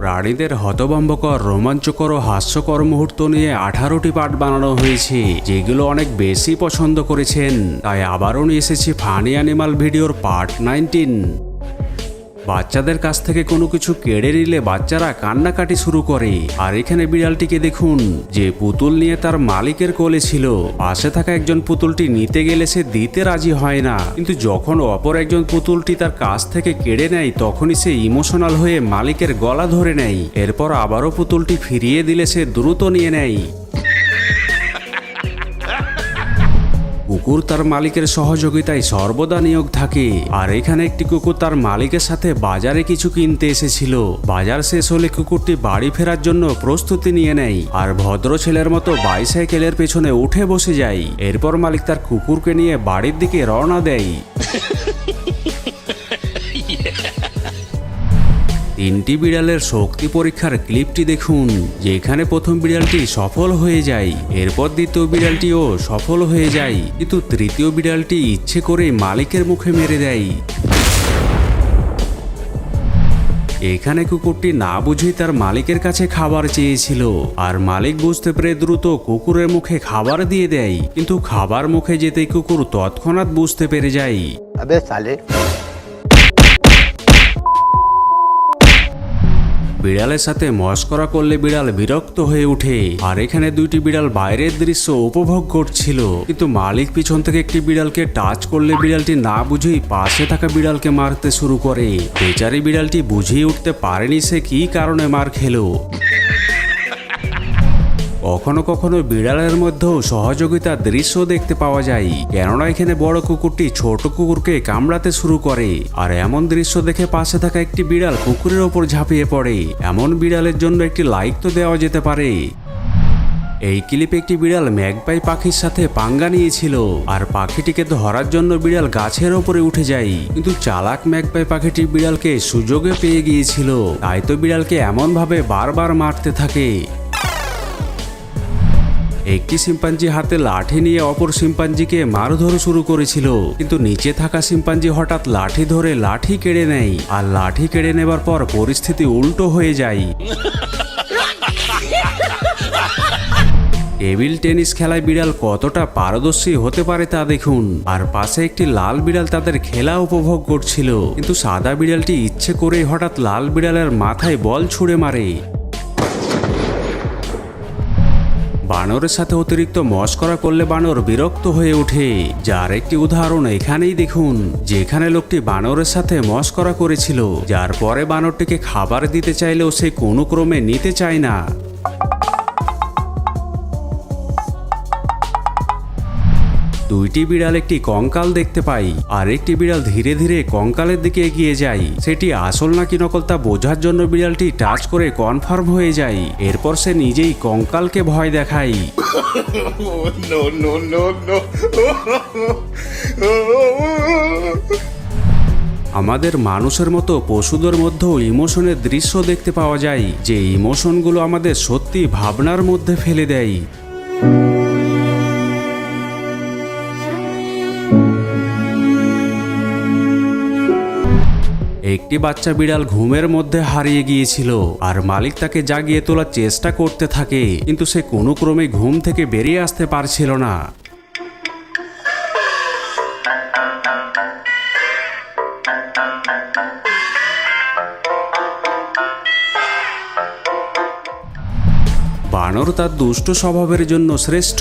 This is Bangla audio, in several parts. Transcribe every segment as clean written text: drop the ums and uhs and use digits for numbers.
প্রাণীদের হতভম্বকর, রোমাঞ্চকর ও হাস্যকর মুহূর্ত নিয়ে 18টি পার্ট বানানো হয়েছে, যেগুলো অনেক বেশি পছন্দ করেছেন। তাই আবারও নিয়ে এসেছি ফানি অ্যানিমাল ভিডিওর পার্ট 19। বাচ্চাদের কাছ থেকে কোনো কিছু কেড়ে নিলে বাচ্চারা কান্নাকাটি শুরু করে। আর এখানে বিড়ালটিকে দেখুন, যে পুতুল নিয়ে তার মালিকের কোলে ছিল। পাশে থাকা একজন পুতুলটি নিতে গেলে সে দিতে রাজি হয় না, কিন্তু যখন অপর একজন পুতুলটি তার কাছ থেকে কেড়ে নেয় তখনই সে ইমোশনাল হয়ে মালিকের গলা ধরে নেয়। এরপর আবারও পুতুলটি ফিরিয়ে দিলে সে দ্রুত নিয়ে নেয়। কুকুর তার মালিকের সহযোগিতায় সর্বদা নিয়োগ থাকে। আর এখানে একটি কুকুর তার মালিকের সাথে বাজারে কিছু কিনতে এসেছিল। বাজার শেষ হলে কুকুরটি বাড়ি ফেরার জন্য প্রস্তুতি নিয়ে নেয় আর ভদ্র ছেলের মতো বাইসাইকেলের পেছনে উঠে বসে যায়। এরপর মালিক তার কুকুরকে নিয়ে বাড়ির দিকে রওনা দেয়। 3টি বিড়ালের শক্তি পরীক্ষার ক্লিপটি দেখুন, যেখানে প্রথম বিড়ালটি সফল হয়ে যায়, এরপর দ্বিতীয় বিড়ালটিও সফল হয়ে যায়, কিন্তু তৃতীয় বিড়ালটি ইচ্ছে করে মালিকের মুখে মেরে দেয়। এখানে কুকুরটি না বুঝেই তার মালিকের কাছে খাবার চেয়েছিল, আর মালিক বুঝতে পেরে দ্রুত কুকুরের মুখে খাবার দিয়ে দেয়, কিন্তু খাবার মুখে যেতেই কুকুর তৎক্ষণাৎ বুঝতে পেরে যায়। আবে সালে। বিড়ালের সাথে মশকরা করলে বিড়াল বিরক্ত হয়ে ওঠে। আর এখানে 2টি বিড়াল বাইরের দৃশ্য উপভোগ করছিল, কিন্তু মালিক পিছন থেকে একটি বিড়ালকে টাচ করলে বিড়ালটি না বুঝেই পাশে থাকা বিড়ালকে মারতে শুরু করে। বেচারি বিড়ালটি বুঝিয়ে উঠতে পারেনি সে কী কারণে মার খেলো। কখনো কখনো বিড়ালের মধ্যেও সহযোগিতার দৃশ্য দেখতে পাওয়া যায়, কেননা এখানে বড় কুকুরটি ছোট কুকুরকে কামড়াতে শুরু করে। আর এমন দৃশ্য দেখে পাশে থাকা একটি বিড়াল কুকুরের ওপর ঝাঁপিয়ে পড়ে। এমন বিড়ালের জন্য একটি লাইক তো দেওয়া যেতে পারে। এই ক্লিপে একটি বিড়াল ম্যাগপাই পাখির সাথে পাঙ্গা নিয়েছিল, আর পাখিটিকে ধরার জন্য বিড়াল গাছের ওপরে উঠে যায়, কিন্তু চালাক ম্যাগপাই পাখিটি বিড়ালকে সুযোগে পেয়ে গিয়েছিল, তাই তো বিড়ালকে এমনভাবে বারবার মারতে থাকে। একটি শিম্পাঞ্জি হাতে লাঠি নিয়ে অপর শিম্পাঞ্জিকে মারধর শুরু করেছিল, কিন্তু নিচে থাকা শিম্পাঞ্জি হঠাৎ লাঠি ধরে লাঠি কেড়ে নেয়। আর লাঠি কেড়ে নেবার পর পরিস্থিতি উল্টো হয়ে যায়। টেবিল টেনিস খেলায় বিড়াল কতটা পারদর্শী হতে পারে তা দেখুন। আর পাশে একটি লাল বিড়াল তাদের খেলা উপভোগ করছিল, কিন্তু সাদা বিড়ালটি ইচ্ছে করে হঠাৎ লাল বিড়ালের মাথায় বল ছুঁড়ে মারে। বানরের সাথে অতিরিক্ত মশকরা করলে বানর বিরক্ত হয়ে ওঠে, যার একটি উদাহরণ এখানেই দেখুন, যেখানে লোকটি বানরের সাথে মশকরা করেছিল, যার পরে বানরটিকে খাবার দিতে চাইলেও সে কোনো ক্রমে নিতে চায় না। দুইটি বিড়াল একটি কঙ্কাল দেখতে পাই, আর একটি বিড়াল ধীরে ধীরে কঙ্কালের দিকে এগিয়ে যায়। সেটি আসল নাকি নকল তা বোঝার জন্য বিড়ালটি টাচ করে কনফার্ম হয়ে যায়। এরপর সে নিজেই কঙ্কালকে ভয় দেখায়। আমাদের মানুষের মতো পশুদের মধ্যেও ইমোশনের দৃশ্য দেখতে পাওয়া যায়, যে ইমোশনগুলো আমাদের সত্যি ভাবনার মধ্যে ফেলে দেয়। একটি বাচ্চা বিড়াল ঘুমের মধ্যে হারিয়ে গিয়েছিল, আর মালিক তাকে জাগিয়ে তোলার চেষ্টা করতে থাকে, কিন্তু সে কোনো ক্রমে ঘুম থেকে বেরিয়ে আসতে পারছিল না। বানর তার দুষ্ট স্বভাবের জন্য শ্রেষ্ঠ।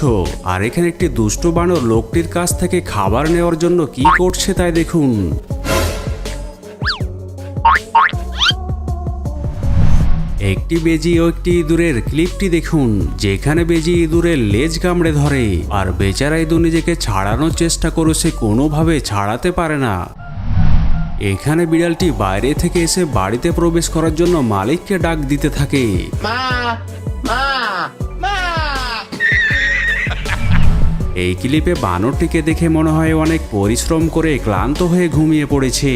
আর এখানে একটি দুষ্ট বানর লোকটির কাছ থেকে খাবার নেওয়ার জন্য কি করছে তাই দেখুন। একটি বেজি ও একটি ইঁদুরের ক্লিপটি দেখুন, যেখানে বেজি ইঁদুরের লেজ কামড়ে ধরে, আর বেচারা ইঁদুর নিজেকে ছাড়ানোর চেষ্টা করে সে কোনোভাবে ছাড়াতে পারে না। এখানে বিড়ালটি বাইরে থেকে এসে বাড়িতে প্রবেশ করার জন্য মালিককে ডাক দিতে থাকে। এই ক্লিপে বানরটিকে দেখে মনে হয় অনেক পরিশ্রম করে ক্লান্ত হয়ে ঘুমিয়ে পড়েছে।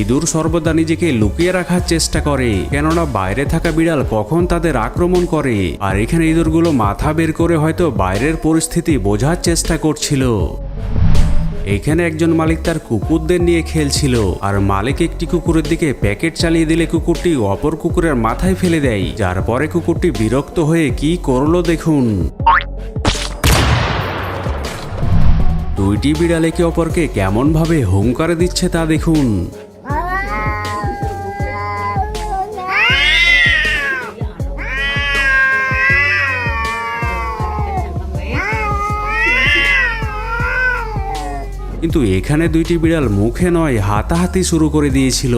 ইঁদুর সর্বদা নিজেকে লুকিয়ে রাখার চেষ্টা করে, কেননা বাইরে থাকা বিড়াল কখন তাদের আক্রমণ করে। আর এখানে ইঁদুরগুলো মাথা বের করে হয়তো বাইরের পরিস্থিতি বোঝার চেষ্টা করছিল। এখানে একজন মালিক তার কুকুরদের নিয়ে খেলছিল, আর মালিক একটি কুকুরের দিকে প্যাকেট চালিয়ে দিলে কুকুরটি অপর কুকুরের মাথায় ফেলে দেয়, যার পরে কুকুরটি বিরক্ত হয়ে কি করলো দেখুন। দুইটি বিড়াল একে অপরকে কেমন ভাবে হুঙ্কার দিচ্ছে তা দেখুন। কিন্তু এখানে দুইটি বিড়াল মুখে নয় হাতাহাতি শুরু করে দিয়েছিল।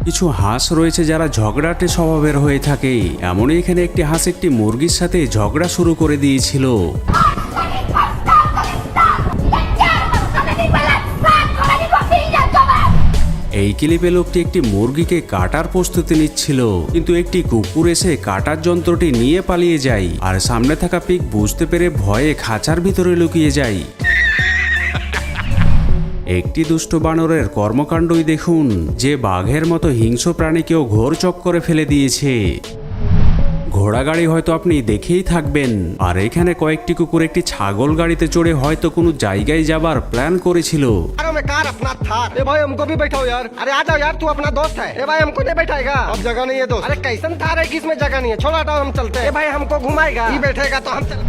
কিছু হাঁস রয়েছে যারা ঝগড়াটে স্বভাবের হয়ে থাকে, এমনই এখানে একটি হাঁস একটি মুরগির সাথে ঝগড়া শুরু করে দিয়েছিল। এই ক্লিপে লোকটি একটি মুরগিকে কাটার প্রস্তুতি নিচ্ছিল, কিন্তু একটি কুকুর এসে কাটার যন্ত্রটি নিয়ে পালিয়ে যায়, আর সামনে থাকা পিগ বুঝতে পেরে ভয়ে খাঁচার ভিতরে লুকিয়ে যায়। একটি দুষ্ট বানরের কর্মকাণ্ডই দেখুন, যে বাঘের মতো হিংস্র প্রাণীকেও ঘোর চক্করে ফেলে দিয়েছে। ঘোড়া গাড়ি হয়তো আপনি দেখেই থাকবেন, আর এখানে কয়েকটি কুকুর একটি ছাগল গাড়িতে চড়ে হয়তো কোনো জায়গায় যাবার প্ল্যান করেছিল। कार अपना था। ए भाई हमको भी बैठाओ यार। अरे आ जाओ यार, तू अपना दोस्त है। ए भाई हमको नहीं बैठाएगा, अब जगह नहीं है दोस्त। अरे कैसन थार है कि इसमें जगह नहीं है, छोड़ हटाओ हम चलते हैं। ए भाई हमको घुमाएगा, ये बैठेगा तो हम चल।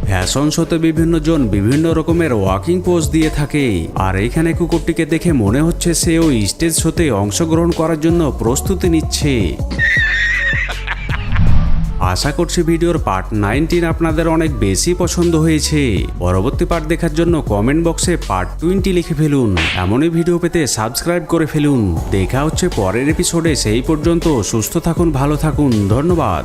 ফ্যাশন শোতে বিভিন্ন জন বিভিন্ন রকমের ওয়াকিং পোজ দিয়ে থাকে, আর এখানে কুকুরটিকে দেখে মনে হচ্ছে সে ওই স্টেজ শোতে অংশগ্রহণ করার জন্য প্রস্তুতি নিচ্ছে। আশা করছি ভিডিওর পার্ট 19 আপনাদের অনেক বেশি পছন্দ হয়েছে। পরবর্তী পার্ট দেখার জন্য কমেন্ট বক্সে পার্ট 20 লিখে ফেলুন। এমনই ভিডিও পেতে সাবস্ক্রাইব করে ফেলুন। দেখা হচ্ছে পরের এপিসোডে, সেই পর্যন্ত সুস্থ থাকুন, ভালো থাকুন, ধন্যবাদ।